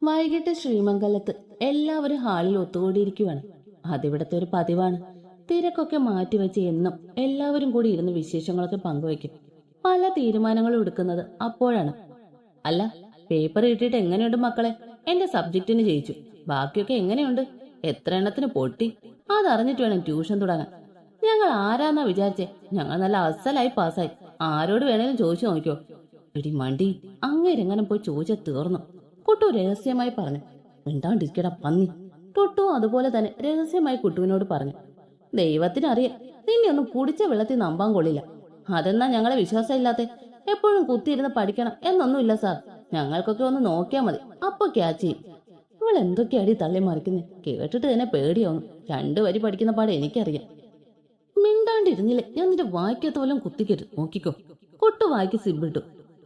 വൈകിട്ട് ശ്രീമംഗലത്ത് എല്ലാവരും ഹാളിൽ ഒത്തുകൂടിയിരിക്കുവാണ്. അതിവിടത്തെ ഒരു പതിവാണ്. തിരക്കൊക്കെ മാറ്റിവെച്ച് എന്നും എല്ലാവരും കൂടി ഇരുന്ന് വിശേഷങ്ങളൊക്കെ പങ്കുവയ്ക്കും. പല തീരുമാനങ്ങളും എടുക്കുന്നത് അപ്പോഴാണ്. അല്ല, പേപ്പർ കിട്ടിയിട്ട് എങ്ങനെയുണ്ട് മക്കളെ? എന്റെ സബ്ജക്റ്റിന് ജയിച്ചു. ബാക്കിയൊക്കെ എങ്ങനെയുണ്ട്? എത്ര എണ്ണത്തിന് പൊട്ടി? അതറിഞ്ഞിട്ട് വേണം ട്യൂഷൻ തുടങ്ങാൻ. ഞങ്ങൾ ആരാന്നാ വിചാരിച്ചേ? ഞങ്ങൾ നല്ല അസലായി പാസ്സായി. ആരോട് വേണേലും ചോദിച്ചു നോക്കിയോ? എടി മണ്ടി, അങ്ങേരെങ്ങനെ പോയി ചോദിച്ചാൽ തീർന്നു. കുട്ടു രഹസ്യമായി പറഞ്ഞു. മിണ്ടാണ്ടിരിക്കടാ പന്നി. ടുട്ടു അതുപോലെ തന്നെ രഹസ്യമായി കുട്ടുവിനോട് പറഞ്ഞു. ദൈവത്തിനറിയാം, നിന്നെ ഒന്നും കുടിച്ച വെള്ളത്തിൽ നമ്പാൻ കൊള്ളില്ല. അതെന്നാ ഞങ്ങളെ വിശ്വാസമില്ലാത്തെ? എപ്പോഴും കുത്തിയിരുന്ന് പഠിക്കണം എന്നൊന്നുമില്ല സാർ. ഞങ്ങൾക്കൊക്കെ ഒന്ന് നോക്കിയാൽ മതി, അപ്പൊ ക്യാച്ച് ചെയ്യും. ഇവൾ എന്തൊക്കെയാടി തള്ളി മറിക്കുന്നേ? കേട്ടിട്ട് തന്നെ പേടിയാവുന്നു. 2 വരി പഠിക്കുന്ന പാടെ എനിക്കറിയാം. മിണ്ടാണ്ടിരുന്നില്ലേ ഞാൻ നിന്റെ വായിക്കാത്ത പോലും കുത്തിക്കരുത്, നോക്കിക്കോ. കുട്ടു വായിക്ക് സിബിട്ടു.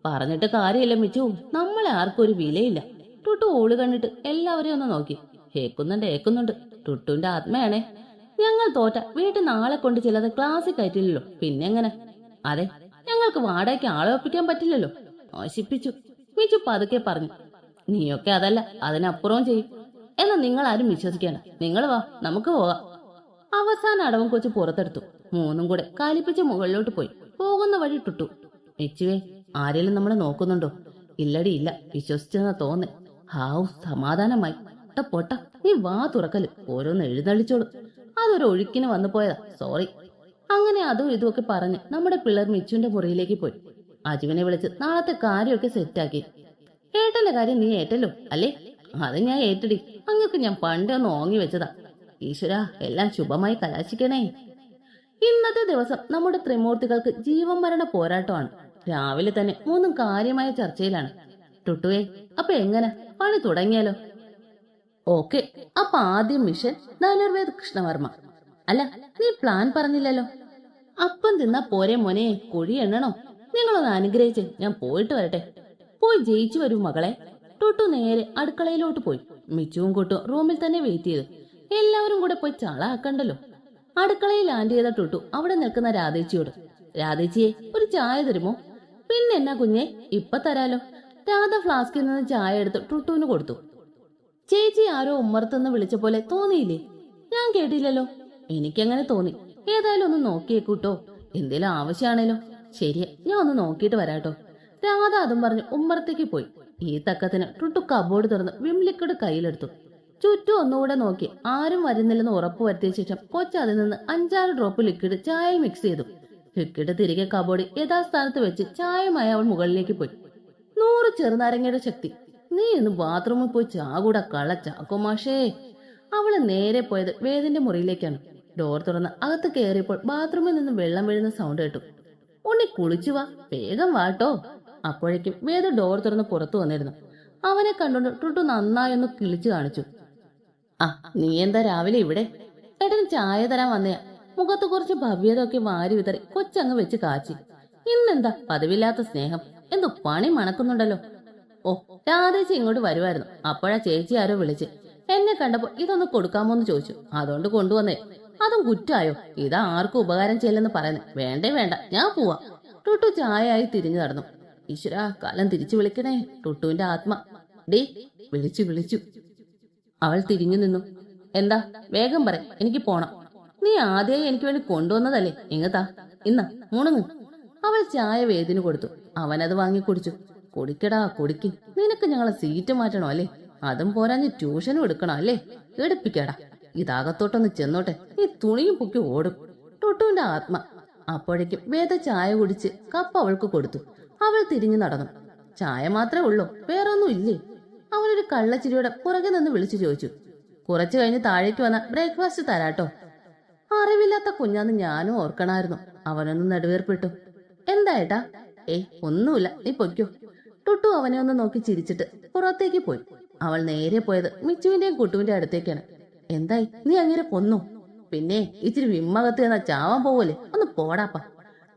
പറഞ്ഞിട്ട് കാര്യമില്ല മിച്ചു, നമ്മളെ ആർക്കും ഒരു വിലയില്ല. ടുട്ടു ഓള് കണ്ടിട്ട് എല്ലാവരെയും ഒന്ന് നോക്കി. ഏക്കുന്നുണ്ട്. ടുട്ടുവിന്റെ ആത്മയാണേ. ഞങ്ങൾ തോറ്റ വീട്ടിൽ നാളെ കൊണ്ട് ചിലത് ക്ലാസ്സിൽ കയറ്റില്ലല്ലോ, പിന്നെ എങ്ങനെ? അതെ, ഞങ്ങൾക്ക് വാടകയ്ക്ക് ആളെ ഒപ്പിക്കാൻ പറ്റില്ലല്ലോ. നശിപ്പിച്ചു. മിച്ചു പതുക്കെ പറഞ്ഞു. നീയൊക്കെ അതല്ല, അതിനപ്പുറവും ചെയ്യും. എന്നാ നിങ്ങൾ ആരും വിശ്വസിക്കേണ്ട. നിങ്ങൾ വാ, നമുക്ക് പോകാം. അവസാന അടവും കൊച്ചു പുറത്തെടുത്തു. 3 കൂടെ കാലിപ്പിച്ച് മുകളിലോട്ട് പോയി. പോകുന്ന വഴി ടുട്ടു. മിച്ചുവേ, ആരെങ്കിലും നമ്മളെ നോക്കുന്നുണ്ടോ? ഇല്ലടി ഇല്ല, വിശ്വസിച്ചെന്നാ തോന്നേ. ഹാവു, സമാധാനമായി. പൊട്ട, നീ വാ തുറക്കല്. ഓരോന്ന് എഴുന്നള്ളിച്ചോളൂ. അതൊരു ഒഴുക്കിന് വന്നു പോയതാ, സോറി. അങ്ങനെ അതും ഇതുമൊക്കെ പറഞ്ഞ് നമ്മുടെ പിള്ളേർ മിച്ചുവിന്റെ മുറിയിലേക്ക് പോയി. അജുവിനെ വിളിച്ച് നാളത്തെ കാര്യമൊക്കെ സെറ്റാക്കി. ഏട്ടന്റെ കാര്യം നീ ഏറ്റല്ലോ അല്ലേ? അത് ഞാൻ ഏറ്റടി. അങ്ങക്ക് ഞാൻ പണ്ടേ ഒന്ന് ഓങ്ങി വെച്ചതാ. ഈശ്വര, എല്ലാം ശുഭമായി കലാശിക്കണേ. ഇന്നത്തെ ദിവസം നമ്മുടെ ത്രിമൂർത്തികൾക്ക് ജീവൻ മരണ പോരാട്ടമാണ്. രാവിലെ തന്നെ 3 കാര്യമായ ചർച്ചയിലാണ്. ടുട്ടുവേ, അപ്പൊ എങ്ങനെ? പണി തുടങ്ങിയാലോ? ഓക്കെ, അപ്പൊ ആദ്യം മിഷൻ നലർവേദ് കൃഷ്ണവർമ്മ. അല്ല, നീ പ്ലാൻ പറഞ്ഞില്ലല്ലോ. അപ്പം തിന്നാ പോരെ മോനെ, കുഴി എണ്ണണോ? നിങ്ങളൊന്ന് അനുഗ്രഹിച്ച് ഞാൻ പോയിട്ട് വരട്ടെ. പോയി ജയിച്ചു വരൂ മകളെ. ടുട്ടു നേരെ അടുക്കളയിലോട്ട് പോയി. മിച്ചുവും കുട്ടും റൂമിൽ തന്നെ വെയിറ്റ് ചെയ്തു. എല്ലാവരും കൂടെ പോയി ചളാക്കണ്ടല്ലോ. അടുക്കളയിൽ ലാൻഡ് ചെയ്ത ടുട്ടു അവിടെ നിൽക്കുന്ന രാധേച്ചിയോട്, രാധേച്ചിയെ ഒരു ചായ തരുമോ? പിന്നെ എന്നാ കുഞ്ഞെ, ഇപ്പൊ തരാലോ. രാധ ഫ്ലാസ്കിൽ നിന്ന് ചായ എടുത്ത് ടുട്ടുവിന് കൊടുത്തു. ചേച്ചി ആരോ ഉമ്മറത്തുനിന്ന് വിളിച്ച പോലെ തോന്നിയില്ലേ? ഞാൻ കേട്ടില്ലല്ലോ. എനിക്കങ്ങനെ തോന്നി. ഏതായാലും ഒന്ന് നോക്കിയേക്കൂട്ടോ, എന്തേലും ആവശ്യമാണേലോ. ശരിയാ, ഞാൻ ഒന്ന് നോക്കിയിട്ട് വരാട്ടോ. രാധ അതും പറഞ്ഞ് ഉമ്മറത്തേക്ക് പോയി. ഈ തക്കത്തിന് ടുട്ടു കബോർഡ് തുറന്ന് വിം ലിക്വിഡ് കയ്യിലെടുത്തു. ചുറ്റും ഒന്നുകൂടെ നോക്കി ആരും വരുന്നില്ലെന്ന് ഉറപ്പ് വരുത്തിയ ശേഷം കൊച്ചതിൽ നിന്ന് 5-6 ഡ്രോപ്പ് ലിക്വിഡ് ചായയിൽ മിക്സ് ചെയ്തു. ലിക്വിഡ് തിരികെ കബോർഡിൽ യഥാസ്ഥാനത്ത് വെച്ച് ചായയുമായി അവൾ മുകളിലേക്ക് പോയി. 100 ചെറുനാരങ്ങയുടെ ശക്തി. നീ ഇന്ന് ബാത്റൂമിൽ പോയി ചാകൂടാ കള്ള ചാക്കോമാഷേ. അവള് നേരെ പോയത് വേദിന്റെ മുറിയിലേക്കാണ്. ഡോർ തുറന്ന് അകത്ത് കയറിയപ്പോൾ ബാത്റൂമിൽ നിന്ന് വെള്ളം വീഴുന്ന സൗണ്ട് കേട്ടു. ഉണ്ണി കുളിച്ചു വാ, വേഗം വാട്ടോ. അപ്പോഴേക്കും വേദ ഡോർ തുറന്ന് പുറത്തു വന്നിരുന്നു. അവനെ കണ്ടുകൊണ്ട് ടുട്ടു നന്നായൊന്ന് കിളിച്ചു കാണിച്ചു. ആ, നീ എന്താ രാവിലെ ഇവിടെ? ഏട്ടന് ചായ തരാൻ വന്നയാ. മുഖത്ത് കുറച്ച് ഭവ്യതൊക്കെ വാരി വിതറി കൊച്ചങ്ങ് വെച്ച് കാച്ചി. ഇന്നെന്താ പതിവില്ലാത്ത സ്നേഹം? എന്തോ പണി മണക്കുന്നുണ്ടല്ലോ. ഓ, രാധേച്ചി ഇങ്ങോട്ട് വരുമായിരുന്നു. അപ്പോഴാ ചേച്ചി ആരോ വിളിച്ച്. എന്നെ കണ്ടപ്പോ ഇതൊന്ന് കൊടുക്കാമോന്ന് ചോദിച്ചു. അതുകൊണ്ട് കൊണ്ടുവന്നേ. അതും കുറ്റായോ? ഇതാ ആർക്കും ഉപകാരം ചെയ്യില്ലെന്ന് പറയുന്നേ. വേണ്ട, ഞാൻ പോവാ. ടുട്ടു ചായയായി തിരിഞ്ഞു നടന്നു. ഈശ്വര, കാലം തിരിച്ചു വിളിക്കണേ. ടുട്ടുവിന്റെ ആത്മ. ഡേ, വിളിച്ചു. അവൾ തിരിഞ്ഞു നിന്നു. എന്താ? വേഗം പറ, എനിക്ക് പോണം. നീ ആദ്യമായി എനിക്ക് വേണ്ടി കൊണ്ടുവന്നതല്ലേ? ഇങ്ങത്താ, ഇന്ന മുണുങ്ങ്. അവൾ ചായ വേദിന് കൊടുത്തു. അവനത് വാങ്ങി കുടിച്ചു. കുടിക്കടാ, കുടിക്ക്. നിനക്ക് ഞങ്ങളെ സീറ്റ് മാറ്റണോ അല്ലേ? അതും പോരാഞ്ഞ് ട്യൂഷനും എടുക്കണോ അല്ലേ? എടുപ്പിക്കടാ. ഇതാകത്തോട്ടൊന്ന് ചെന്നോട്ടെ. ഈ തുണിയും പൊക്കി ഓടും. ടുട്ടുവിന്റെ ആത്മ. അപ്പോഴേക്കും വേദ ചായ കുടിച്ച് കപ്പ് അവൾക്ക് കൊടുത്തു. അവൾ തിരിഞ്ഞു നടന്നു. ചായ മാത്രമേ ഉള്ളൂ, വേറൊന്നും ഇല്ലേ? അവനൊരു കള്ളച്ചിരിയോടെ പുറകെ നിന്ന് വിളിച്ചു ചോദിച്ചു. കുറച്ചു കഴിഞ്ഞ് താഴേക്ക് വന്ന ബ്രേക്ക്ഫാസ്റ്റ് തരാട്ടോ. അറിവില്ലാത്ത കുഞ്ഞാന്ന് ഞാനും ഓർക്കണായിരുന്നു. അവനൊന്ന് നെടുവേർപ്പെട്ടു. എന്താ ഏട്ടാ? ഒന്നുമില്ല, നീ പൊയ്ക്കോ. ടുട്ടു അവനെ ഒന്ന് നോക്കി ചിരിച്ചിട്ട് പുറത്തേക്ക് പോയി. അവൾ നേരെ പോയത് മിച്ചുവിന്റെയും കുട്ടുവിന്റെ അടുത്തേക്കാണ്. എന്തായി, നീ അങ്ങനെ കൊന്നു? പിന്നെ ഇച്ചിരി വിമ്മകത്ത് എന്നാ ചാവാൻ പോവല്ലേ? ഒന്ന് പോടാപ്പ.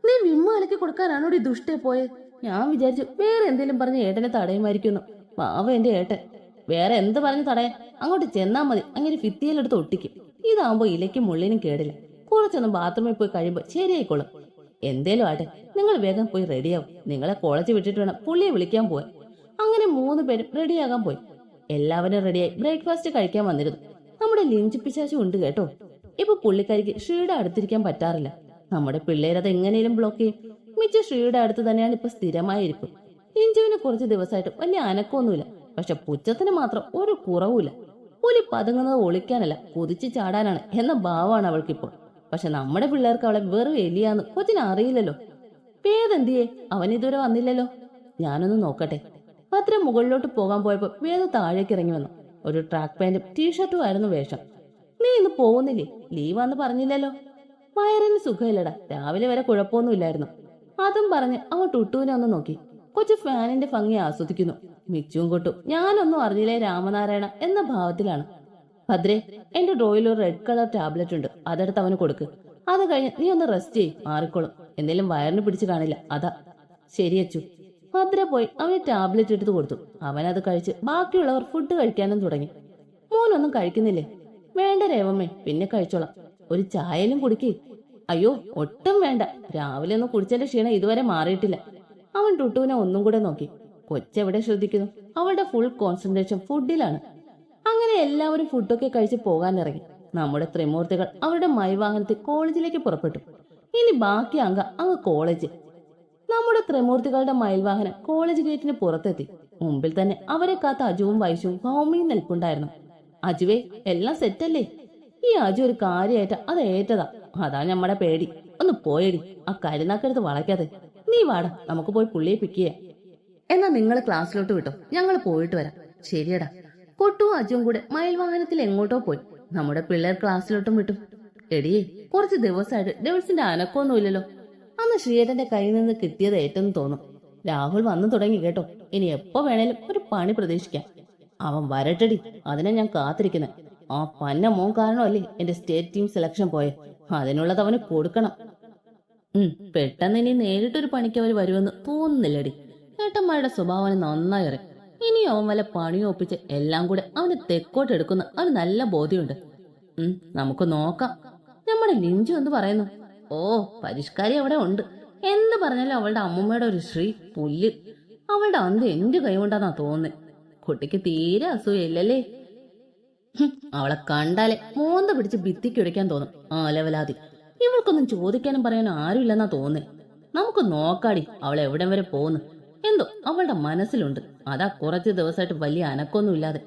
നീ വിമ്മ കലക്കി കൊടുക്കാനാണോടി ദുഷ്ടേ പോയെ? ഞാൻ വിചാരിച്ചു വേറെ എന്തേലും പറഞ്ഞ് ഏട്ടനെ തടയുമായിരിക്കുന്നു. പാവ എന്റെ ഏട്ടൻ. വേറെ എന്ത് പറഞ്ഞ് തടയാൻ? അങ്ങോട്ട് ചെന്നാ മതി. അങ്ങനെ ഭിത്തിയിലെടുത്ത് ഒട്ടിക്കും. ഇതാവുമ്പോ ഇലയ്ക്കും മുള്ളിനും കേടില്ല. കുറച്ചൊന്നും ബാത്റൂമിൽ പോയി കഴിയുമ്പോ ശരിയായിക്കോളും. എന്തേലും ആട്ടെ, നിങ്ങൾ വേഗം പോയി റെഡിയാവും. നിങ്ങളെ കോളേജ് വിട്ടിട്ട് വേണം പുള്ളിയെ വിളിക്കാൻ പോവാൻ. അങ്ങനെ 3 പേരും റെഡിയാകാൻ പോയി. എല്ലാവരും റെഡിയായി ബ്രേക്ക്ഫാസ്റ്റ് കഴിക്കാൻ വന്നിരുന്നു. നമ്മുടെ ലിഞ്ച് പിശാശും ഉണ്ട് കേട്ടോ. ഇപ്പൊ പുള്ളിക്കാരിക്ക് ശ്രീയുടെ അടുത്തിരിക്കാൻ പറ്റാറില്ല. നമ്മുടെ പിള്ളേരത് എങ്ങനെയും ബ്ലോക്ക് ചെയ്യും. മിച്ച ശ്രീയുടെ അടുത്ത് തന്നെയാണ് ഇപ്പൊ സ്ഥിരമായിരിക്കും. ലിഞ്ചുവിന് കുറച്ച് ദിവസമായിട്ട് വലിയ അനക്കമൊന്നുമില്ല. പക്ഷെ പുച്ഛത്തിന് മാത്രം ഒരു കുറവുമില്ല. പുലി പതുങ്ങുന്നത് ഒളിക്കാനല്ല, കുതിച്ചു ചാടാനാണ് എന്ന ഭാവമാണ് അവൾക്കിപ്പോൾ. പക്ഷെ നമ്മുടെ പിള്ളേർക്ക് അവളെ വെറും എലിയാന്ന് കൊച്ചിന് അറിയില്ലല്ലോ. വേദെന്തിയേ? അവൻ ഇതുവരെ വന്നില്ലല്ലോ. ഞാനൊന്ന് നോക്കട്ടെ. ഭദ്ര മുകളിലോട്ട് പോകാൻ പോയപ്പോ വേദ താഴേക്ക് ഇറങ്ങി വന്നു. ഒരു ട്രാക്ക് പാന്റും ടീഷർട്ടും ആയിരുന്നു വേഷം. നീ ഇന്ന് പോകുന്നില്ലേ? ലീവാന്ന് പറഞ്ഞില്ലല്ലോ. വയറിന് സുഖമില്ലടാ, രാവിലെ വരെ കുഴപ്പമൊന്നുമില്ലായിരുന്നു. അതും പറഞ്ഞ് അവൻ ടുട്ടുവിനെ ഒന്ന് നോക്കി. കൊച്ചു ഫാനിന്റെ ഭംഗി ആസ്വദിക്കുന്നു. മിച്ചും കൊട്ടും ഞാനൊന്നും അറിഞ്ഞില്ലേ രാമനാരായണ എന്ന ഭാവത്തിലാണ്. ഭദ്രേ, എന്റെ ഡ്രോയിൽ ഒരു റെഡ് കളർ ടാബ്ലറ്റ് ഉണ്ട്, അതെടുത്ത് അവന് കൊടുക്ക്. അത് കഴിഞ്ഞ് നീ ഒന്ന് റെസ്റ്റ് ചെയ്യും, മാറിക്കോളും. എന്തെങ്കിലും വയറിന് പിടിച്ചു കാണില്ല, അതാ. ശരിയച്ചു. ഭദ്ര പോയി അവന് ടാബ്ലറ്റ് എടുത്ത് കൊടുത്തു. അവനത് കഴിച്ച് ബാക്കിയുള്ളവർ ഫുഡ് കഴിക്കാനും തുടങ്ങി. മോനൊന്നും കഴിക്കുന്നില്ലേ? വേണ്ട രേവമ്മേ, പിന്നെ കഴിച്ചോളാം. ഒരു ചായയിലും കുടിക്കേ. അയ്യോ, ഒട്ടും വേണ്ട. രാവിലെ ഒന്ന് കുടിച്ചതിന്റെ ക്ഷീണം ഇതുവരെ മാറിയിട്ടില്ല. അവൻ ടുട്ടുവിനെ ഒന്നും കൂടെ നോക്കി. കൊച്ചെവിടെ ശ്രദ്ധിക്കുന്നു? അവളുടെ ഫുൾ കോൺസെൻട്രേഷൻ ഫുഡിലാണ്. അങ്ങനെ എല്ലാവരും ഫുഡൊക്കെ കഴിച്ച് പോകാനിറങ്ങി. നമ്മുടെ ത്രിമൂർത്തികൾ അവരുടെ മൈവാഹനത്തിൽ കോളേജിലേക്ക് പുറപ്പെട്ടു. ഇനി ബാക്കി അങ്ങ് കോളേജ്. നമ്മുടെ ത്രിമൂർത്തികളുടെ മയിൽവാഹനം കോളേജ് ഗേറ്റിന് പുറത്തെത്തി. മുമ്പിൽ തന്നെ അവരെ കാത്ത അജുവും വൈശുവും ഭൗമിയും നിൽപ്പുണ്ടായിരുന്നു. അജുവേ, എല്ലാം സെറ്റല്ലേ? ഈ അജു ഒരു കാര്യമായിട്ട് അത് ഏറ്റതാ. അതാ നമ്മുടെ പേടി. ഒന്ന് പോയടി, ആ കരുനാക്കെടുത്ത് വളയ്ക്കാതെ. നീ വാടാ, നമുക്ക് പോയി പുള്ളിയെ പിക്ക് ചെയ്യാം. എന്നാ നിങ്ങൾ ക്ലാസ്സിലോട്ട് വിട്ടോ, ഞങ്ങൾ പോയിട്ട് വരാം. ശരിയടാ. കൊട്ടും അജുവും കൂടെ മയിൽവാഹനത്തിൽ എങ്ങോട്ടോ പോയി. നമ്മുടെ പിള്ളേർ ക്ലാസ്സിലോട്ടും വിട്ടു. എടിയേ, കുറച്ച് ദിവസമായിട്ട് ഡെവിൾസിന്റെ അനക്കമൊന്നുമില്ലല്ലോ. അന്ന് ശ്രീയേട്ടന്റെ കയ്യിൽ നിന്ന് കിട്ടിയത് ഏറ്റെന്ന് തോന്നും. രാഹുൽ വന്നു തുടങ്ങി കേട്ടോ. ഇനി എപ്പോ വേണേലും ഒരു പണി പ്രതീക്ഷിക്കാം. അവൻ വരട്ടടി, അതിനെ ഞാൻ കാത്തിരിക്കുന്നത്. ആ പന്ന മോൻ കാരണമല്ലേ എന്റെ സ്റ്റേറ്റ് ടീം സെലക്ഷൻ പോയെ. അതിനുള്ളത് അവന് കൊടുക്കണം. പെട്ടെന്ന് ഇനി നേരിട്ടൊരു പണിക്ക് അവർ വരുമെന്ന് തോന്നുന്നില്ലടി. ഏട്ടന്മാരുടെ സ്വഭാവം നന്നായി അറിയാം. ഇനി അവൻ വല്ല പണിയോ ഒപ്പിച്ച് എല്ലാം കൂടെ അവന് തെക്കോട്ടെടുക്കുന്ന അവന് നല്ല ബോധ്യമുണ്ട്. നമുക്ക് നോക്കാം. നമ്മുടെ ലിഞ്ചു എന്ത് പറയുന്നു? ഓ, പരിഷ്കാരി അവിടെ ഉണ്ട്. എന്ത് പറഞ്ഞാലും അവളുടെ അമ്മൂമ്മയുടെ ഒരു ശ്രീ പുല്ല്. അവളുടെ അന്ത് എന്റെ കൈ കൊണ്ടാന്നാ തോന്നുന്നത്. കുട്ടിക്ക് തീരെ അസൂയല്ലേ. അവളെ കണ്ടാലേ മോന്ത പിടിച്ച് ഭിത്തിക്ക് ഉടയ്ക്കാൻ തോന്നും. ആ ലെവലാതി. ഇവൾക്കൊന്നും ചോദിക്കാനും പറയാനും ആരുമില്ലെന്നാ തോന്നേ. നമുക്ക് നോക്കാടി അവൾ എവിടം വരെ പോകുന്നു. എന്തോ അവളുടെ മനസ്സിലുണ്ട്. അതാ കുറച്ച് ദിവസമായിട്ട് വലിയ അനക്കൊന്നും ഇല്ലാതെ.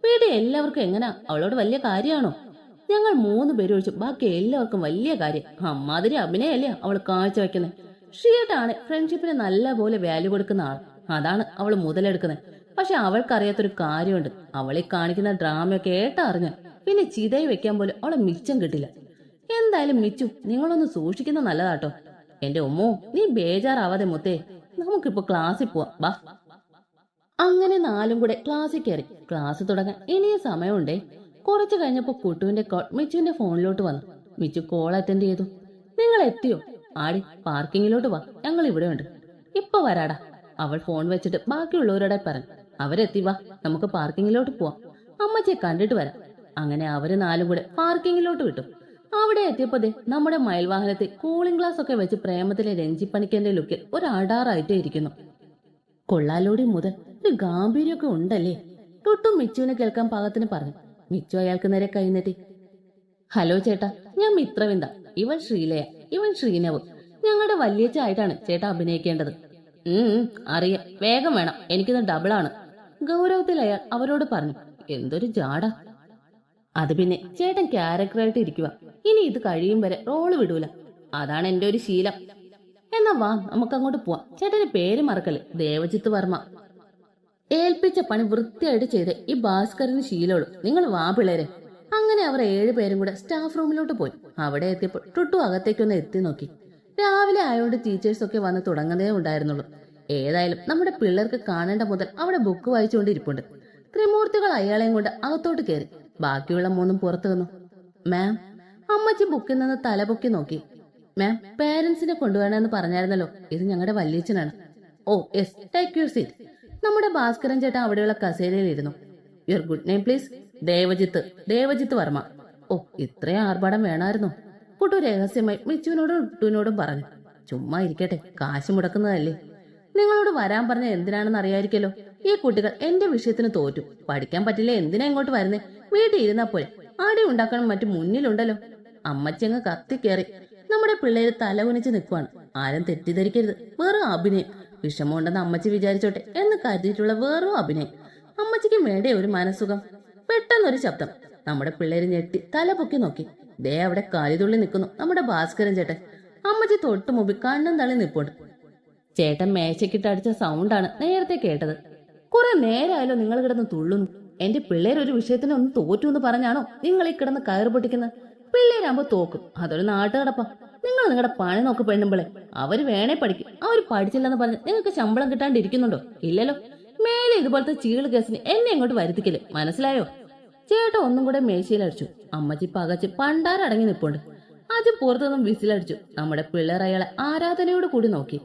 വീട് എല്ലാവർക്കും എങ്ങനാ? അവളോട് വലിയ കാര്യമാണോ? ഞങ്ങൾ 3 പേര് ഒഴിച്ചു ബാക്കി എല്ലാവർക്കും വലിയ കാര്യം. അമ്മാതിരി അഭിനയല്ലേ അവൾ കാഴ്ചവെക്കുന്നത്. ഷിയേട്ടാണ് ഫ്രണ്ട്ഷിപ്പിന് നല്ല പോലെ വാല്യൂ കൊടുക്കുന്ന ആൾ. അതാണ് അവൾ മുതലെടുക്കുന്നത്. പക്ഷെ അവൾക്കറിയാത്തൊരു കാര്യമുണ്ട്. അവളെ കാണിക്കുന്ന ഡ്രാമയൊക്കെ ഏട്ടറിഞ്ഞ പിന്നെ ചിതയി വെക്കാൻ പോലും അവളെ മിച്ചം കിട്ടില്ല. എന്തായാലും മിച്ചു, നിങ്ങളൊന്ന് സൂക്ഷിക്കുന്ന നല്ലതാട്ടോ. എന്റെ ഉമ്മോ, നീ ബേജാറാവാതെ മുത്തേ. നമുക്കിപ്പോ ക്ലാസ്സിൽ പോവാം, ബാ. അങ്ങനെ 4 കൂടെ ക്ലാസ്സിൽ കയറി. ക്ലാസ് തുടങ്ങാൻ ഇനിയും സമയമുണ്ടേ. കുറച്ചു കഴിഞ്ഞപ്പോ കുട്ടുവിന്റെ കോൾ മിച്ചുവിന്റെ ഫോണിലോട്ട് വന്നു. മിച്ചു കോൾ അറ്റൻഡ് ചെയ്തു. നിങ്ങൾ എത്തിയോ? ആടി, പാർക്കിങ്ങിലോട്ട് വാ, ഞങ്ങൾ ഇവിടെ ഉണ്ട്. ഇപ്പൊ വരാടാ. അവൾ ഫോൺ വെച്ചിട്ട് ബാക്കിയുള്ളവരോടെ പറഞ്ഞു. അവരെത്തി, വാ, നമുക്ക് പാർക്കിങ്ങിലോട്ട് പോവാം. അമ്മച്ചിയെ കണ്ടിട്ട് വരാം. അങ്ങനെ അവര് 4 കൂടെ പാർക്കിങ്ങിലോട്ട് വിട്ടു. അവിടെ എത്തിയപ്പോ നമ്മുടെ മയിൽവാഹനത്തിൽ കൂളിംഗ് ഗ്ലാസ് ഒക്കെ വെച്ച് പ്രേമത്തിലെ രഞ്ജിപ്പണിക്കന്റെ ലുക്കിൽ ഒരു അടാറായിട്ടേ ഇരിക്കുന്നു. കൊള്ളാലോടി മുതൽ ഒരു ഗാംഭീര്യമൊക്കെ ഉണ്ടല്ലേ. തൊട്ടും മിച്ചുവിനെ കേൾക്കാൻ പാകത്തിന് പറഞ്ഞു. മിച്ചു അയാൾക്ക് നേരെ കൈനീട്ടി. ഹലോ ചേട്ടാ, ഞാൻ മിത്രവിന്ദ. ഇവൻ ശ്രീലയ, ഇവൻ ശ്രീനവ്. ഞങ്ങളുടെ വല്യച്ഛായിട്ടാണ് ചേട്ടാ അഭിനയിക്കേണ്ടത്. അറിയാം, വേഗം വേണം, എനിക്കിത് ഡബിളാണ്. ഗൗരവത്തിൽ അയാൾ അവരോട് പറഞ്ഞു. എന്തൊരു ജാടാ. അത് പിന്നെ ചേട്ടൻ ക്യാരക്ടറായിട്ട് ഇരിക്കുക. ഇനി ഇത് കഴിയും വരെ റോള് വിടൂല. അതാണ് എന്റെ ഒരു ശീലം. എന്നാ വാ, നമുക്ക് അങ്ങോട്ട് പോവാം. ചേട്ടന്റെ പേര് മറക്കല്ലേ, ദേവജിത്ത് വർമ്മ. ഏൽപ്പിച്ച പണി വൃത്തിയായിട്ട് ചെയ്ത് ഈ ഭാസ്കറിന് ശീലമുള്ളൂ. നിങ്ങൾ വാ പിള്ളേരെ. അങ്ങനെ അവർ 7 പേരും കൂടെ സ്റ്റാഫ് റൂമിലോട്ട് പോയി. അവിടെ എത്തിയപ്പോൾ ടുട്ടു അകത്തേക്കൊന്ന് എത്തി നോക്കി. രാവിലെ ആയതുകൊണ്ട് ടീച്ചേഴ്സൊക്കെ വന്ന് തുടങ്ങുന്നതേ ഉണ്ടായിരുന്നുള്ളൂ. ഏതായാലും നമ്മുടെ പിള്ളേർക്ക് കാണേണ്ട മുതൽ അവിടെ ബുക്ക് വായിച്ചുകൊണ്ടിരിപ്പുണ്ട്. ത്രിമൂർത്തികൾ അയാളെയും കൊണ്ട് അകത്തോട്ട് കയറി. ബാക്കിയുള്ള 3 പുറത്തു വന്നു. മാം. അമ്മച്ചി ബുക്കിൽ നിന്ന് തലപൊക്കി നോക്കി. മാം, പേരൻസിനെ കൊണ്ടുവരണമെന്ന് പറഞ്ഞായിരുന്നല്ലോ. ഇത് ഞങ്ങളുടെ വല്യച്ഛനാണ്. Oh yes, take your seat. നമ്മുടെ ഭാസ്കരൻ ചേട്ടൻ അവിടെയുള്ള കസേരയിലിരുന്നു. Your good name please? Devajith Varma. ഓ, ഇത്രയും ആർഭാടം വേണമായിരുന്നു. കുട്ടു രഹസ്യമായി മിച്ചുവിനോടും ടുട്ടുവിനോടും പറഞ്ഞു. ചുമ്മാ ഇരിക്കട്ടെ, കാശ് മുടക്കുന്നതല്ലേ. നിങ്ങളോട് വരാൻ പറഞ്ഞ എന്തിനാണെന്ന് അറിയായിരിക്കല്ലോ. ഈ കുട്ടികൾ എന്റെ വിഷയത്തിന് തോറ്റു. പഠിക്കാൻ പറ്റില്ല, എന്തിനാ ഇങ്ങോട്ട് വരുന്നേ? വീട്ടിൽ ഇരുന്നാ പോലെ അടി ഉണ്ടാക്കണം മറ്റു മുന്നിലുണ്ടല്ലോ. അമ്മച്ചങ്ങ് കത്തിക്കേറി. നമ്മുടെ പിള്ളേര് തലകുനിച്ച് നിൽക്കുവാണ്. ആരും തെറ്റിദ്ധരിക്കരുത്, വെറും അഭിനയം. വിഷമമുണ്ടെന്ന് അമ്മച്ചി വിചാരിച്ചോട്ടെ എന്ന് കരുതിയിട്ടുള്ള വെറും അഭിനയം. അമ്മച്ചിക്ക് വേണ്ടേ ഒരു മനസുഖം. പെട്ടെന്നൊരു ശബ്ദം. നമ്മുടെ പിള്ളേര് ഞെട്ടി തല പൊക്കി നോക്കി. ദേ അവിടെ കാലിതുള്ളി നിൽക്കുന്നു നമ്മുടെ ഭാസ്കരൻ ചേട്ടൻ. അമ്മച്ചി തൊട്ടു മുമ്പിൽ കണ്ണും തള്ളി നിൽപ്പുണ്ട്. ചേട്ടൻ മേശക്കിട്ടടിച്ച സൗണ്ടാണ് നേരത്തെ കേട്ടത്. കുറെ നേരമായാലോ നിങ്ങൾ കിടന്ന് തുള്ളുന്നു. എന്റെ പിള്ളേർ ഒരു വിഷയത്തിന് ഒന്ന് തോറ്റു എന്ന് പറഞ്ഞാണോ നിങ്ങൾ ഈ കിടന്ന് കയറ് പൊട്ടിക്കുന്നത്? പിള്ളേരാകുമ്പോ തോക്കും, അതൊരു നാട്ടുകടപ്പാ. നിങ്ങൾ നിങ്ങളുടെ പണി നോക്ക് പെണ്ണുമ്പിളെ. അവര് വേണേ പഠിക്കും. അവര് പഠിച്ചില്ലെന്ന് പറഞ്ഞ് നിങ്ങൾക്ക് ശമ്പളം കിട്ടാണ്ടിരിക്കുന്നുണ്ടോ? ഇല്ലല്ലോ. മേലെ ഇതുപോലത്തെ ചീള് കേസിന് എന്നെ ഇങ്ങോട്ട് വരുത്തിക്കല്, മനസ്സിലായോ? ചേട്ടൻ ഒന്നും കൂടെ മേശയിലടിച്ചു. അമ്മച്ചി പകച്ച് പണ്ടാരടങ്ങി നിൽപ്പുണ്ട്. അത് പുറത്തുനിന്നും വിസിലടിച്ചു. നമ്മുടെ പിള്ളേർ അയാളെ ആരാധനയോട് കൂടി നോക്കി.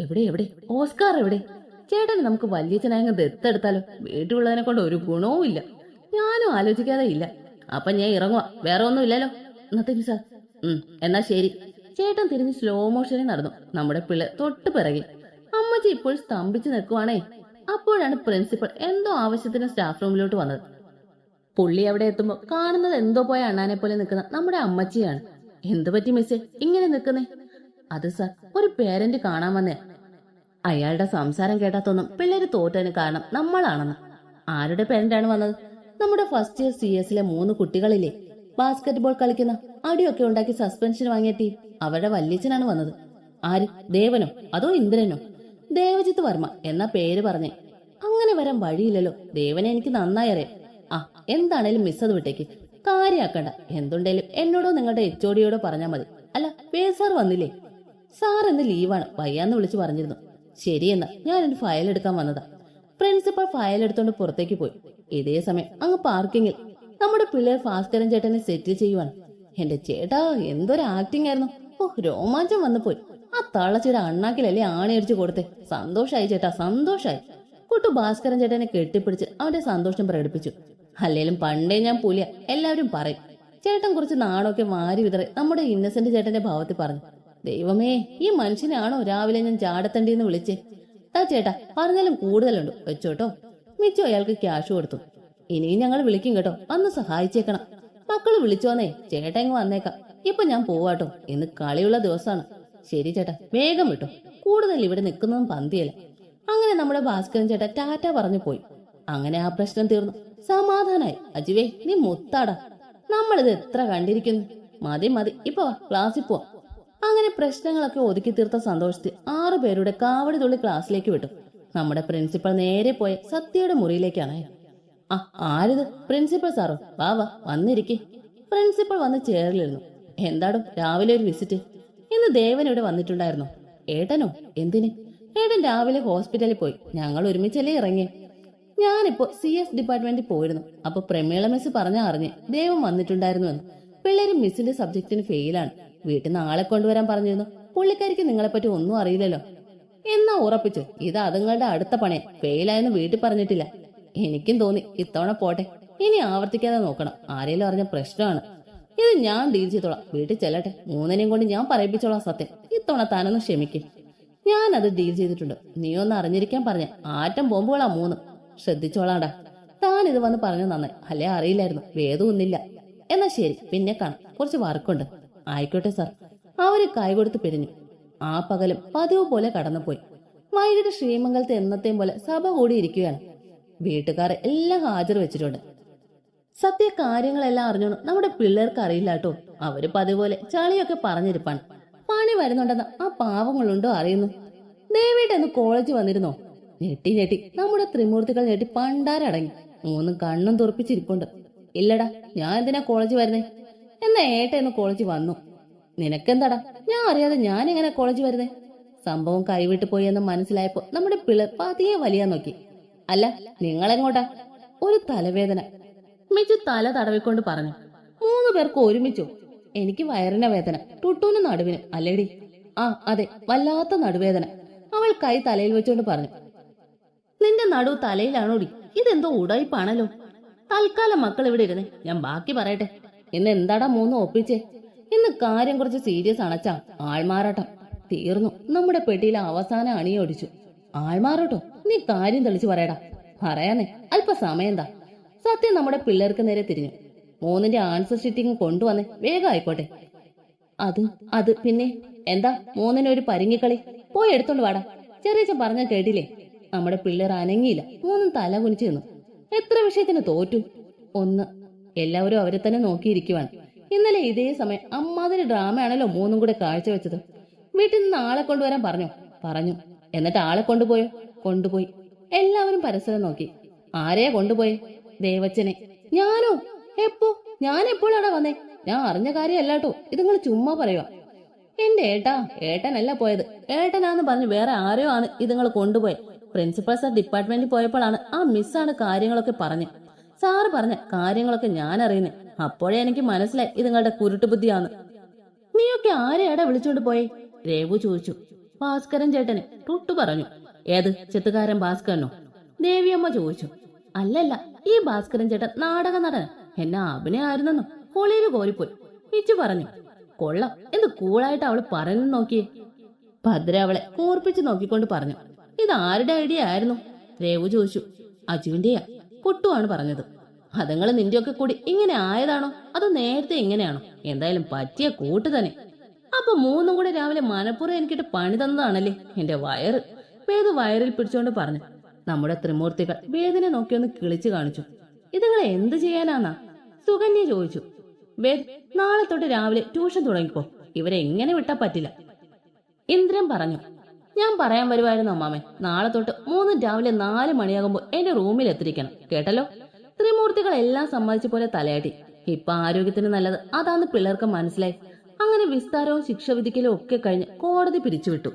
എവിടെ എവിടെ ഓസ്കാർ എവിടെ? ചേട്ടന് നമുക്ക് വല്യച്ഛനായങ്ങ് ദത്തെടുത്താലോ? വീട്ടിലുള്ളതിനെ കൊണ്ട് ഒരു ഗുണവും ഇല്ല. ഞാനും ആലോചിക്കാതെ ഇല്ല. അപ്പൊ ഞാൻ ഇറങ്ങുക, വേറെ ഒന്നും ഇല്ലല്ലോ. Nothing sir. എന്നാ ശരി. ചേട്ടൻ തിരിഞ്ഞ് സ്ലോ മോഷനിൽ നടന്നു. നമ്മുടെ പിള്ളേർ തൊട്ട് പിറകെ. അമ്മച്ചി ഇപ്പോൾ സ്തംഭിച്ചു നിൽക്കുവാണേ. അപ്പോഴാണ് പ്രിൻസിപ്പൽ എന്തോ ആവശ്യത്തിന് സ്റ്റാഫ് റൂമിലോട്ട് വന്നത്. പുള്ളി അവിടെ എത്തുമ്പോ കാണുന്നത് എന്തോ പോയ അണ്ണാനെ പോലെ നിൽക്കുന്ന നമ്മുടെ അമ്മച്ചിയാണ്. എന്തു പറ്റി മിസ്സേ ഇങ്ങനെ നിൽക്കുന്നേ? അത് സാർ, ഒരു പേരന്റ് കാണാൻ വന്നേ. അയാളുടെ സംസാരം കേട്ടാത്തൊന്നും പിള്ളേര് തോറ്റതിന് കാരണം നമ്മളാണെന്ന്. ആരുടെ പേരന്റാണ് വന്നത്? നമ്മുടെ ഫസ്റ്റ് ഇയർ CS-ലെ 3 കുട്ടികളില്ലേ, ബാസ്കറ്റ് ബോൾ കളിക്കുന്ന, അടിയൊക്കെ ഉണ്ടാക്കി സസ്പെൻഷൻ വാങ്ങിയ ടീം. അവരുടെ വല്യച്ഛനാണ് വന്നത്. ആര്? ദേവനോ അതോ ഇന്ദ്രനോ? ദേവജിത്ത് വർമ്മ എന്നാ പേര് പറഞ്ഞേ. അങ്ങനെ വരാൻ വഴിയില്ലല്ലോ. ദേവനെ എനിക്ക് നന്നായി അറിയാം. ആ എന്താണേലും മിസ് അത് വിട്ടേക്ക്, കാര്യാക്കണ്ട. എന്തുണ്ടേലും എന്നോടോ നിങ്ങളുടെ HOD-യോടോ പറഞ്ഞാൽ മതി. അല്ല സാർ വന്നില്ലേ? സാർ എന്ന് ലീവാണ്, വയ്യാന്ന് വിളിച്ചു പറഞ്ഞിരുന്നു. ശരിയെന്നാ ഞാനൊരു ഫയൽ എടുക്കാൻ വന്നതാ. പ്രിൻസിപ്പൽ ഫയൽ എടുത്തോണ്ട് പുറത്തേക്ക് പോയി. ഇതേ സമയം അങ്ങ് പാർക്കിങ്ങിൽ നമ്മുടെ പിള്ളേർ ഭാസ്കരൻ ചേട്ടനെ സെറ്റിൽ ചെയ്യുവാണ്. എന്റെ ചേട്ടാ എന്തൊരു ആക്ടിംഗ് ആയിരുന്നു. ഓ രോമാഞ്ചം വന്നു പോയി. ആ തള്ളച്ചയുടെ അണ്ണാക്കിലല്ലേ ആണിയടിച്ചു കൊടുത്തേ. സന്തോഷായി ചേട്ടാ, സന്തോഷായി. കുട്ടു ഭാസ്കരൻ ചേട്ടനെ കെട്ടിപ്പിടിച്ച് അവന്റെ സന്തോഷം പ്രകടിപ്പിച്ചു. അല്ലേലും പണ്ടേ ഞാൻ പുലിയ, എല്ലാവരും പറയും. ചേട്ടൻ കുറച്ച് നാണൊക്കെ വാരി വിതറി നമ്മുടെ ഇന്നസെന്റ് ചേട്ടന്റെ ഭാവത്തിൽ പറഞ്ഞു. ദൈവമേ, ഈ മനുഷ്യനാണോ രാവിലെ ഞാൻ ചാടത്തണ്ടിന്ന് വിളിച്ചേ? ചേട്ടാ പറഞ്ഞാലും കൂടുതലുണ്ട്, വെച്ചോട്ടോ. മിച്ചു അയാൾക്ക് ക്യാഷ് കൊടുത്തു. ഇനിയും ഞങ്ങൾ വിളിക്കും കേട്ടോ, വന്ന് സഹായിച്ചേക്കണം. മക്കള് വിളിച്ചോന്നേ, ചേട്ടാ ഇങ്ങ് വന്നേക്കാം. ഇപ്പൊ ഞാൻ പോവാട്ടോ, ഇന്ന് കളിയുള്ള ദിവസമാണ്. ശരി ചേട്ടാ, വേഗം വിട്ടോ. കൂടുതൽ ഇവിടെ നിൽക്കുന്നതും പന്തിയല്ല. അങ്ങനെ നമ്മുടെ ഭാസ്കരൻ ചേട്ടാ ടാറ്റ പറഞ്ഞു പോയി. അങ്ങനെ ആ പ്രശ്നം തീർന്നു, സമാധാനായി. അജുവേ നീ മുത്താടാ, നമ്മളിത് എത്ര കണ്ടിരിക്കുന്നു. മതി മതി, ഇപ്പൊ വാ, ക്ലാസ്സിൽ പോവാം. അങ്ങനെ പ്രശ്നങ്ങളൊക്കെ ഒതുക്കി തീർത്ത സന്തോഷത്തിൽ 6 പേരുടെ കാവടി തുള്ളി ക്ലാസ്സിലേക്ക് വിട്ടു. നമ്മുടെ പ്രിൻസിപ്പൽ നേരെ പോയ സത്യയുടെ മുറിയിലേക്കാണ്. ആ ആരിത്? പ്രിൻസിപ്പൽ സാറോ? വാ വാ വന്നിരിക്കെ. പ്രിൻസിപ്പൽ വന്ന് ചേറിലിരുന്നു. എന്താടും രാവിലെ ഒരു വിസിറ്റ്? ഇന്ന് ദേവൻ ഇവിടെ വന്നിട്ടുണ്ടായിരുന്നോ? ഏട്ടനോ? എന്തിന്? ഏട്ടൻ രാവിലെ ഹോസ്പിറ്റലിൽ പോയി. ഞങ്ങൾ ഒരുമിച്ചല്ലേ ഇറങ്ങി. ഞാനിപ്പോ CS ഡിപ്പാർട്ട്മെന്റിൽ പോയിരുന്നു. അപ്പൊ പ്രമീള മിസ് പറഞ്ഞാ അറിഞ്ഞ് ദേവൻ വന്നിട്ടുണ്ടായിരുന്നു എന്ന്. പിള്ളേര് മിസ്സിന്റെ സബ്ജക്റ്റിന് ഫെയിലാണ്. വീട്ടിൽ നിന്ന് ആളെ കൊണ്ടുവരാൻ പറഞ്ഞിരുന്നു. പുള്ളിക്കാരിക്ക് നിങ്ങളെപ്പറ്റി ഒന്നും അറിയില്ലല്ലോ. എന്നാ ഉറപ്പിച്ചു, ഇത് അതുങ്ങളുടെ അടുത്ത പണിയാ. ഫെയിലായെന്ന് വീട്ടിൽ പറഞ്ഞിട്ടില്ല. എനിക്കും തോന്നി ഇത്തവണ പോട്ടെ, ഇനി ആവർത്തിക്കാതെ നോക്കണം. ആരെങ്കിലും അറിഞ്ഞ പ്രശ്നമാണ്. ഇത് ഞാൻ ഡീൽ ചെയ്തോളാം. വീട്ടിൽ ചെല്ലട്ടെ, 3നെയും കൊണ്ട് ഞാൻ പറയിപ്പിച്ചോളാം. സത്യം ഇത്തവണ താനൊന്ന് ക്ഷമിക്കും. ഞാനത് ഡീൽ ചെയ്തിട്ടുണ്ട്. നീ ഒന്ന് അറിഞ്ഞിരിക്കാൻ പറഞ്ഞ. ആറ്റം ബോംബുകളാ 3. ശ്രദ്ധിച്ചോളാടാ. താൻ ഇത് വന്ന് പറഞ്ഞു നന്നായി, അല്ലേ അറിയില്ലായിരുന്നു. വേദമൊന്നില്ല. എന്നാ ശരി, പിന്നെ കാണാം. കുറച്ച് വർക്കുണ്ട്. ആയിക്കോട്ടെ സാർ. അവര് കൈകൊടുത്ത് പിരിഞ്ഞു. ആ പകലും പതിവ് പോലെ കടന്നുപോയി. വൈകിട്ട് ശ്രീമംഗലത്തെ എന്നത്തെയും പോലെ സഭ കൂടിയിരിക്കുകയാണ്. വീട്ടുകാരെ എല്ലാം ഹാജർ വെച്ചിട്ടുണ്ട്. സത്യ കാര്യങ്ങളെല്ലാം അറിഞ്ഞു നമ്മുടെ പിള്ളേർക്ക് അറിയില്ല കേട്ടോ. അവര് പതിവ് പോലെ ചളിയൊക്കെ പറഞ്ഞിരിപ്പാണ്. പണി വരുന്നുണ്ടെന്ന് ആ പാവങ്ങളുണ്ടോ അറിയുന്നു. ദേവിയുടെ കോളേജ് വന്നിരുന്നോ? ഞെട്ടി ഞെട്ടി നമ്മുടെ ത്രിമൂർത്തികൾ ഞെട്ടി പണ്ടാരടങ്ങി. 3 കണ്ണും തുറപ്പിച്ചിരിപ്പുണ്ട്. ഇല്ലടാ, ഞാൻ എന്തിനാ കോളേജ് വരുന്നേ? എന്നാ ഏട്ടന്ന് കോളേജ് വന്നു. നിനക്കെന്താടാ? ഞാൻ അറിയാതെ ഞാൻ എങ്ങനെ കോളേജ് വരുന്നേ? സംഭവം കൈവിട്ടു പോയി എന്ന് മനസ്സിലായപ്പോ നമ്മുടെ പിള്ളേർ പതിയെ വലിയാൻ നോക്കി. അല്ല നിങ്ങളെങ്ങോട്ടാ? ഒരു തലവേദന. മിച്ചു തല തടവിക്കൊണ്ട് പറഞ്ഞു. 3 പേർക്ക് ഒരുമിച്ചോ? എനിക്ക് വയറിന വേദന, ടുട്ടൂന് നടുവിന്. അല്ലേടി? ആ അതെ, വല്ലാത്ത നടുവേദന. അവൾ കൈ തലയിൽ വെച്ചോണ്ട് പറഞ്ഞു. നിന്റെ നടു തലയിലാണോടി? ഇതെന്തോ ഉടായിപ്പാണല്ലോ. തൽക്കാലം മക്കൾ ഇവിടെ ഇരുന്നേ, ഞാൻ ബാക്കി പറയട്ടെ. ഇന്ന് എന്താടാ 3 ഒപ്പിച്ചേ? ഇന്ന് കാര്യം കുറച്ച് സീരിയസ് അണച്ചാ. ആൾമാറാട്ടം തീർന്നു. നമ്മുടെ പെട്ടിയിലെ അവസാന അണിയൊടിച്ചു. ആൾമാരോട്ടോ, നീ കാര്യം തെളിച്ചു പറയടാ. പറയാന്നേ, അല്പ സമയം എന്താ. സത്യം നമ്മുടെ പിള്ളേർക്ക് നേരെ തിരിഞ്ഞു. 3ന്റെ ആൻസർ ഷീറ്റിംഗ് കൊണ്ടുവന്നേ, വേഗം ആയിക്കോട്ടെ. അത് പിന്നെ എന്താ 3ന് ഒരു പരിങ്ങിക്കളി? പോയി എടുത്തോണ്ട് വാടാ. ചെറിയച്ഛൻ പറഞ്ഞ കേട്ടില്ലേ? നമ്മുടെ പിള്ളേർ അനങ്ങിയില്ല. 3 തല കുനിച്ചു നിന്നു. എത്ര വിഷയത്തിന് തോറ്റു? 1. എല്ലാവരും അവരെ തന്നെ നോക്കിയിരിക്കുവാണ്. ഇന്നലെ ഇതേ സമയം അമ്മാതിരി ഡ്രാമയാണല്ലോ 3 കൂടെ കാഴ്ചവെച്ചത്. വീട്ടിൽ നിന്ന് ആളെ കൊണ്ടുവരാൻ പറഞ്ഞു. എന്നിട്ട് ആളെ കൊണ്ടുപോയോ? കൊണ്ടുപോയി. എല്ലാവരും പരസ്പരം നോക്കി. ആരെയാ കൊണ്ടുപോയെ? ദേവച്ചനെ. ഞാനോ? എപ്പോ? ഞാൻ എപ്പോഴാടാ വന്നേ? ഞാൻ അറിഞ്ഞ കാര്യമല്ലാട്ടോ, ഇത് നിങ്ങൾ ചുമ്മാ പറയുക. എന്റെ ഏട്ടനല്ല പോയത്. ഏട്ടനാന്ന് പറഞ്ഞ് വേറെ ആരെയോ ആണ് ഇതുങ്ങൾ കൊണ്ടുപോയത്. പ്രിൻസിപ്പൽ സാർ ഡിപ്പാർട്ട്മെന്റിൽ പോയപ്പോഴാണ് ആ മിസ്സാണ് കാര്യങ്ങളൊക്കെ പറഞ്ഞ്. സാറ് പറഞ്ഞ കാര്യങ്ങളൊക്കെ ഞാൻ അറിയുന്നേ. അപ്പോഴേ എനിക്ക് മനസ്സിലായി ഇതുങ്ങളുടെ കുരുട്ടുബുദ്ധിയാന്ന്. നീയൊക്കെ ആരെയാടാ വിളിച്ചോണ്ട് പോയേ? രേവു ചോദിച്ചു. ഭാസ്കരൻ ചേട്ടനെ, ടുട്ടു പറഞ്ഞു. ഏത് ചെത്തുകാരൻ ഭാസ്കരനോ? ദേവിയമ്മ ചോദിച്ചു. അല്ലല്ല, ഈ ഭാസ്കരൻ ചേട്ടൻ നാടക നടൻ. എന്നാ അഭിനയായിരുന്നെന്നോ പൊളിയില് കോരിപ്പോയി. ഇച്ചു പറഞ്ഞു. കൊള്ളാം, എന്ത് കൂളായിട്ട് അവള് പറഞ്ഞു നോക്കിയേ. ഭദ്ര അവളെ കൂർപ്പിച്ചു നോക്കിക്കൊണ്ട് പറഞ്ഞു. ഇത് ആരുടെ ഐഡിയ ആയിരുന്നു? രേവു ചോദിച്ചു. അജുവിന്റെയാ, കുട്ടുവാണ് പറഞ്ഞത്. അതങ്ങള് നിന്റെയൊക്കെ കൂടി ഇങ്ങനെ ആയതാണോ അതോ നേരത്തെ ഇങ്ങനെയാണോ? എന്തായാലും പറ്റിയ കൂട്ട് തന്നെ. അപ്പൊ 3 കൂടെ രാവിലെ മനപ്പുറം എനിക്കിട്ട് പണി തന്നതാണല്ലേ എന്റെ വയറ്. വേദ വയറിൽ പിടിച്ചോണ്ട് പറഞ്ഞു. നമ്മുടെ ത്രിമൂർത്തികൾ വേദിനെ നോക്കിയൊന്ന് കിളിച്ചു കാണിച്ചു. ഇതുങ്ങളെ എന്ത് ചെയ്യാനാന്നാ? സുകന്യ ചോദിച്ചു. വേദ്, നാളെ തൊട്ട് രാവിലെ ട്യൂഷൻ തുടങ്ങിക്കോ. ഇവരെ എങ്ങനെ വിട്ടാ പറ്റില്ല. ഇന്ദ്രൻ പറഞ്ഞു. ഞാൻ പറയാൻ വരുമായിരുന്നു അമ്മാമേ, നാളെ തൊട്ട് 3 രാവിലെ 4 മണിയാകുമ്പോൾ എന്റെ റൂമിൽ എത്തിരിക്കണം, കേട്ടല്ലോ. ത്രിമൂർത്തികൾ എല്ലാം സമ്മതിച്ച പോലെ തലയാട്ടി. ഇപ്പൊ ആരോഗ്യത്തിന് നല്ലത് അതാന്ന് പിള്ളേർക്ക് മനസ്സിലായി. അങ്ങനെ വിസ്താരവും ശിക്ഷ വിധിക്കലും ഒക്കെ കഴിഞ്ഞ് കോടതി പിരിച്ചുവിട്ടു.